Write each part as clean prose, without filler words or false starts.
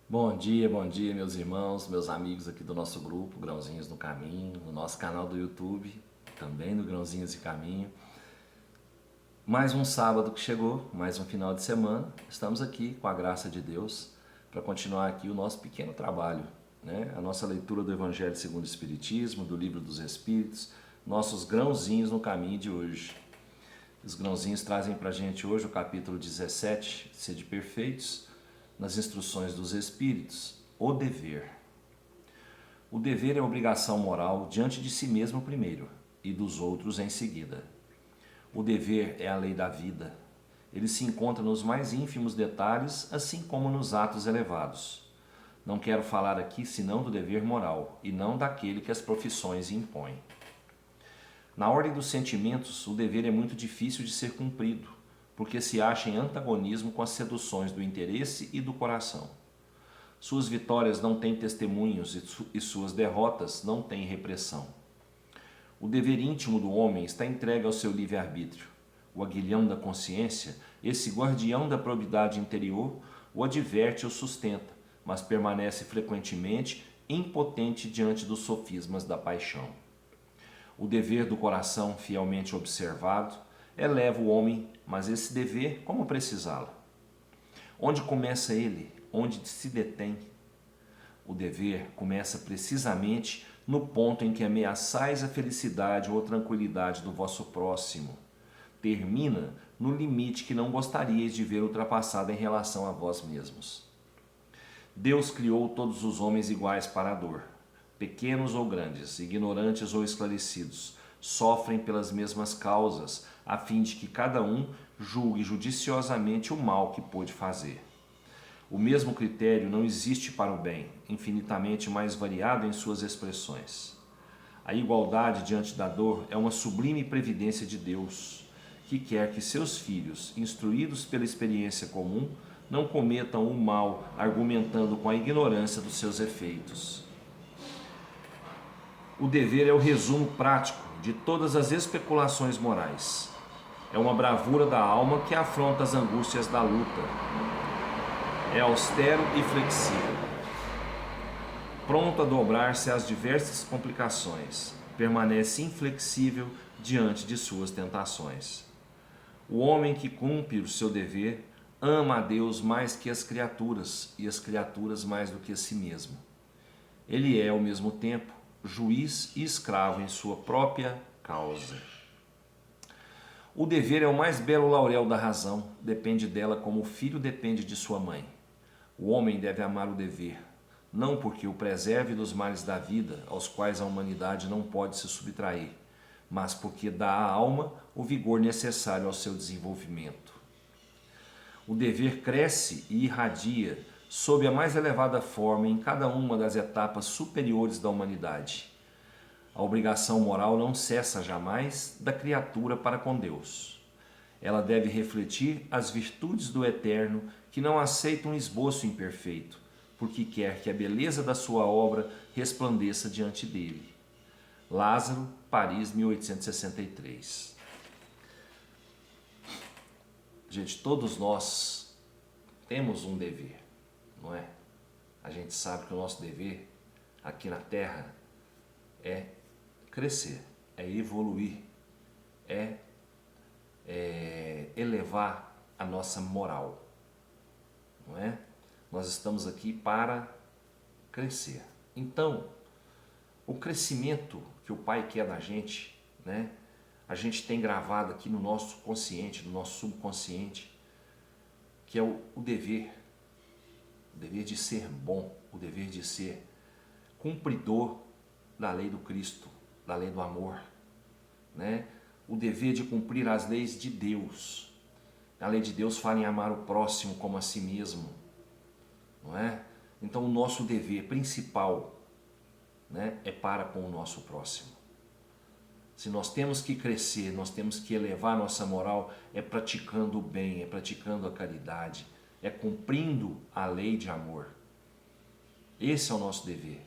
Bom dia, meus irmãos, meus amigos aqui do nosso grupo, Grãozinhos no Caminho, no nosso canal do YouTube, também do Grãozinhos de Caminho. Mais um sábado que chegou, mais um final de semana. Estamos aqui, com a graça de Deus, para continuar aqui o nosso pequeno trabalho, né? A nossa leitura do Evangelho segundo o Espiritismo, do Livro dos Espíritos, nossos grãozinhos no caminho de hoje. Os grãozinhos trazem para a gente hoje o capítulo 17, Sede Perfeitos, nas instruções dos Espíritos, o dever. O dever é obrigação moral diante de si mesmo primeiro e dos outros em seguida. O dever é a lei da vida. Ele se encontra nos mais ínfimos detalhes, assim como nos atos elevados. Não quero falar aqui senão do dever moral e não daquele que as profissões impõem. Na ordem dos sentimentos, o dever é muito difícil de ser cumprido, porque se acha em antagonismo com as seduções do interesse e do coração. Suas vitórias não têm testemunhos e suas derrotas não têm repressão. O dever íntimo do homem está entregue ao seu livre-arbítrio. O aguilhão da consciência, esse guardião da probidade interior, o adverte e o sustenta, mas permanece frequentemente impotente diante dos sofismas da paixão. O dever do coração, fielmente observado, eleva o homem, mas esse dever, como precisá-lo? Onde começa ele? Onde se detém? O dever começa precisamente no ponto em que ameaçais a felicidade ou a tranquilidade do vosso próximo. Termina no limite que não gostaríeis de ver ultrapassado em relação a vós mesmos. Deus criou todos os homens iguais para a dor. Pequenos ou grandes, ignorantes ou esclarecidos, sofrem pelas mesmas causas, a fim de que cada um julgue judiciosamente o mal que pôde fazer. O mesmo critério não existe para o bem, infinitamente mais variado em suas expressões. A igualdade diante da dor é uma sublime previdência de Deus, que quer que seus filhos, instruídos pela experiência comum, não cometam o mal argumentando com a ignorância dos seus efeitos. O dever é o resumo prático de todas as especulações morais. É uma bravura da alma que afronta as angústias da luta. É austero e flexível, pronto a dobrar-se às diversas complicações, permanece inflexível diante de suas tentações. O homem que cumpre o seu dever ama a Deus mais que as criaturas e as criaturas mais do que a si mesmo. Ele é, ao mesmo tempo, juiz e escravo em sua própria causa. O dever é o mais belo laurel da razão, depende dela como o filho depende de sua mãe. O homem deve amar o dever, não porque o preserve dos males da vida, aos quais a humanidade não pode se subtrair, mas porque dá à alma o vigor necessário ao seu desenvolvimento. O dever cresce e irradia sob a mais elevada forma em cada uma das etapas superiores da humanidade. A obrigação moral não cessa jamais da criatura para com Deus. Ela deve refletir as virtudes do Eterno que não aceita um esboço imperfeito, porque quer que a beleza da sua obra resplandeça diante dele. Lázaro, Paris, 1863. Gente, todos nós temos um dever, não é? A gente sabe que o nosso dever aqui na Terra é crescer, é evoluir, é elevar a nossa moral, não é? Nós estamos aqui para crescer. Então, o crescimento que o Pai quer da gente, né? A gente tem gravado aqui no nosso consciente, no nosso subconsciente, que é o dever de ser bom, o dever de ser cumpridor da lei do Cristo, da lei do amor, né? O dever de cumprir as leis de Deus. A lei de Deus fala em amar o próximo como a si mesmo, não é? Então o nosso dever principal, né, é para com o nosso próximo. Se nós temos que crescer, nós temos que elevar nossa moral, é praticando o bem, é praticando a caridade, é cumprindo a lei de amor. Esse é o nosso dever.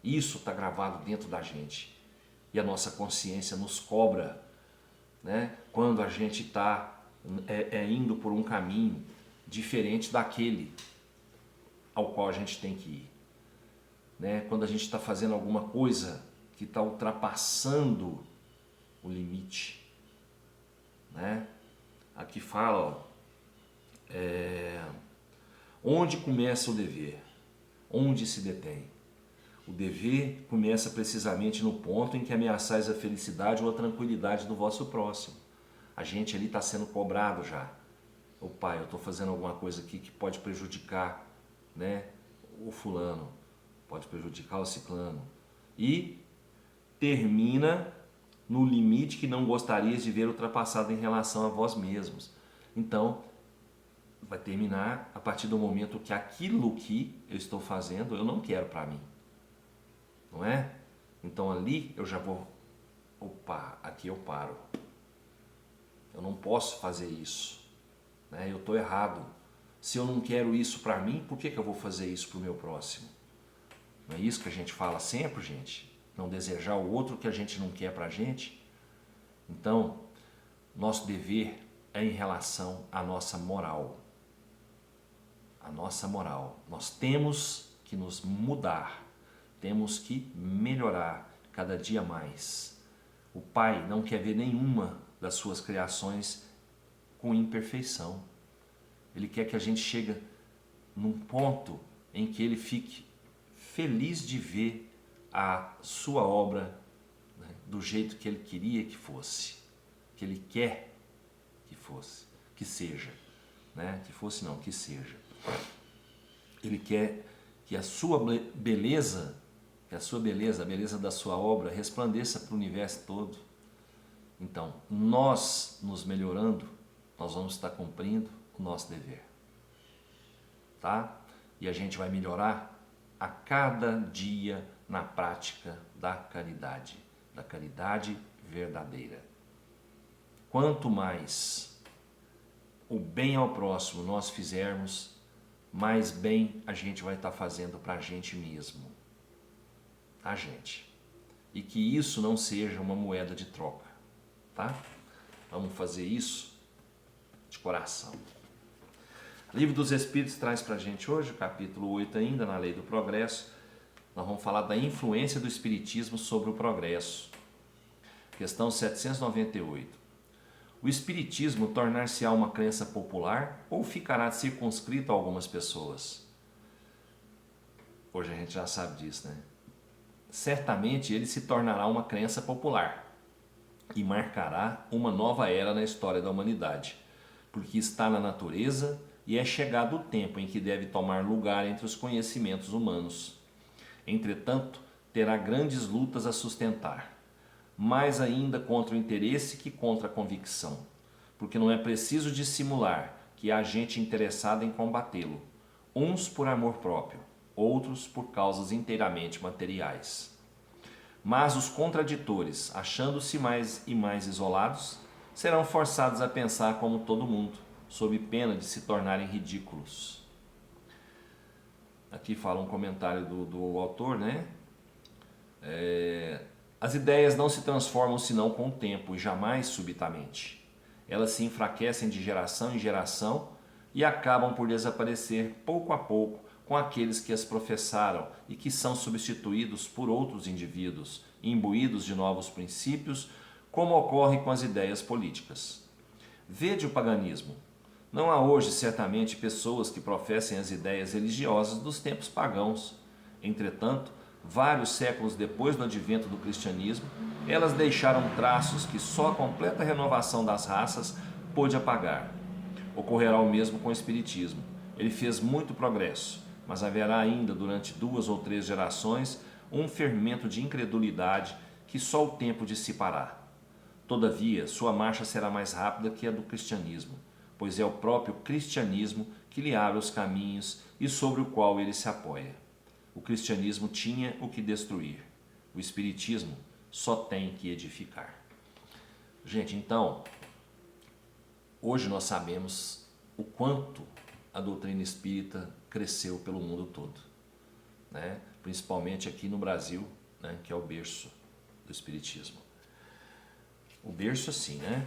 Isso está gravado dentro da gente. E a nossa consciência nos cobra, né, quando a gente está indo por um caminho diferente daquele. ao qual a gente tem que ir. Né? Quando a gente está fazendo alguma coisa que está ultrapassando o limite. Né? Aqui fala, onde começa o dever? Onde se detém? O dever começa precisamente no ponto em que ameaçais a felicidade ou a tranquilidade do vosso próximo. A gente ali está sendo cobrado já. Ô pai, eu estou fazendo alguma coisa aqui que pode prejudicar, né, o fulano, pode prejudicar o ciclano. E termina no limite que não gostarias de ver ultrapassado em relação a vós mesmos. Então, vai terminar a partir do momento que aquilo que eu estou fazendo eu não quero para mim. Não é? Então ali eu já vou, opa, aqui eu paro. Eu não posso fazer isso. Né? Eu estou errado. Se eu não quero isso para mim, por que eu vou fazer isso para o meu próximo? Não é isso que a gente fala sempre, gente? Não desejar o outro que a gente não quer para a gente? Então, nosso dever é em relação à nossa moral. A nossa moral. Nós temos que nos mudar. Temos que melhorar cada dia mais. O Pai não quer ver nenhuma das suas criações com imperfeição. Ele quer que a gente chegue num ponto em que ele fique feliz de ver a sua obra, né, do jeito que ele queria que fosse, que ele quer que fosse, que seja, né? Que fosse não, que seja. Ele quer que a sua beleza, a beleza da sua obra resplandeça para o universo todo. Então, nós nos melhorando, nós vamos estar cumprindo o nosso dever. Tá? E a gente vai melhorar a cada dia na prática da caridade verdadeira. Quanto mais o bem ao próximo nós fizermos, mais bem a gente vai estar fazendo para a gente mesmo. Tá, gente? E que isso não seja uma moeda de troca. Tá? Vamos fazer isso de coração. Livro dos Espíritos traz para a gente hoje, o capítulo 8 ainda, na Lei do Progresso. Nós vamos falar da influência do Espiritismo sobre o progresso. Questão 798. O Espiritismo tornar-se-á uma crença popular ou ficará circunscrito a algumas pessoas? Hoje a gente já sabe disso, né? Certamente ele se tornará uma crença popular e marcará uma nova era na história da humanidade, porque está na natureza e é chegado o tempo em que deve tomar lugar entre os conhecimentos humanos. Entretanto, terá grandes lutas a sustentar, mais ainda contra o interesse que contra a convicção, porque não é preciso dissimular que há gente interessada em combatê-lo, uns por amor próprio, outros por causas inteiramente materiais. Mas os contraditores, achando-se mais e mais isolados, serão forçados a pensar como todo mundo, sob pena de se tornarem ridículos. Aqui fala um comentário do autor, né? As ideias não se transformam senão com o tempo e jamais subitamente. Elas se enfraquecem de geração em geração e acabam por desaparecer pouco a pouco com aqueles que as professaram e que são substituídos por outros indivíduos, imbuídos de novos princípios, como ocorre com as ideias políticas. Vede o paganismo. Não há hoje, certamente, pessoas que professem as ideias religiosas dos tempos pagãos. Entretanto, vários séculos depois do advento do cristianismo, elas deixaram traços que só a completa renovação das raças pôde apagar. Ocorrerá o mesmo com o espiritismo. Ele fez muito progresso, mas haverá ainda, durante 2 ou 3 gerações, um fermento de incredulidade que só o tempo dissipará. Todavia, sua marcha será mais rápida que a do cristianismo, pois é o próprio cristianismo que lhe abre os caminhos e sobre o qual ele se apoia. O cristianismo tinha o que destruir, o espiritismo só tem que edificar. Gente, então, hoje nós sabemos o quanto a doutrina espírita cresceu pelo mundo todo, né? Principalmente aqui no Brasil, né? Que é o berço do espiritismo. O berço, assim, né?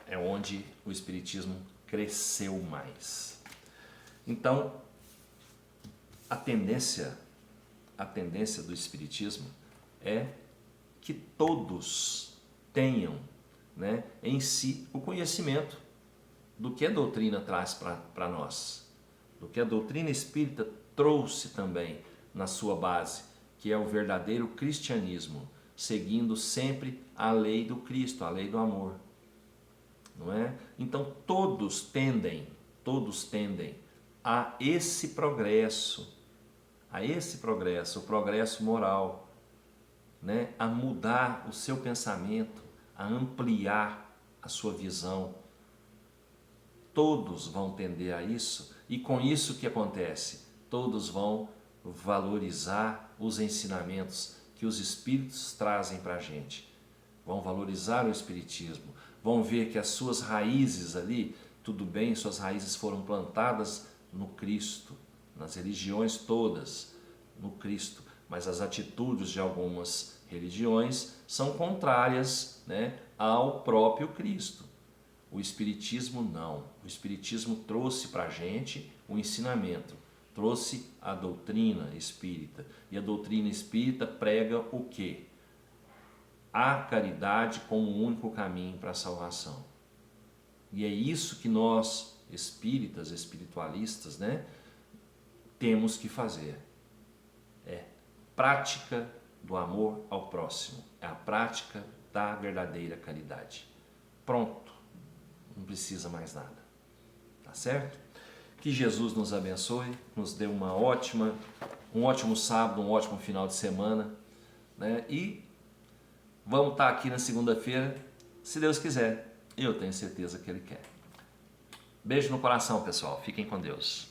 É onde o espiritismo cresceu mais. Então, a tendência do Espiritismo é que todos tenham, né, em si o conhecimento do que a doutrina traz para nós, do que a doutrina espírita trouxe também na sua base, que é o verdadeiro cristianismo, seguindo sempre a lei do Cristo, a lei do amor, não é? Então todos tendem a esse progresso, o progresso moral, né? A mudar o seu pensamento, a ampliar a sua visão. Todos vão tender a isso, e com isso o que acontece? Todos vão valorizar os ensinamentos que os Espíritos trazem para a gente, vão valorizar o Espiritismo, vão ver que as suas raízes ali, tudo bem, suas raízes foram plantadas no Cristo, nas religiões todas, no Cristo, mas as atitudes de algumas religiões são contrárias, né, ao próprio Cristo. O Espiritismo não. O Espiritismo trouxe para a gente o ensinamento, trouxe a doutrina espírita. E a doutrina espírita prega o quê? A caridade como o único caminho para a salvação. E é isso que nós, espíritas, espiritualistas, né, temos que fazer. É prática do amor ao próximo. É a prática da verdadeira caridade. Pronto. Não precisa mais nada. Tá certo? Que Jesus nos abençoe, nos dê um ótimo sábado, um ótimo final de semana, né? E vamos estar aqui na segunda-feira, se Deus quiser. Eu tenho certeza que Ele quer. Beijo no coração, pessoal. Fiquem com Deus.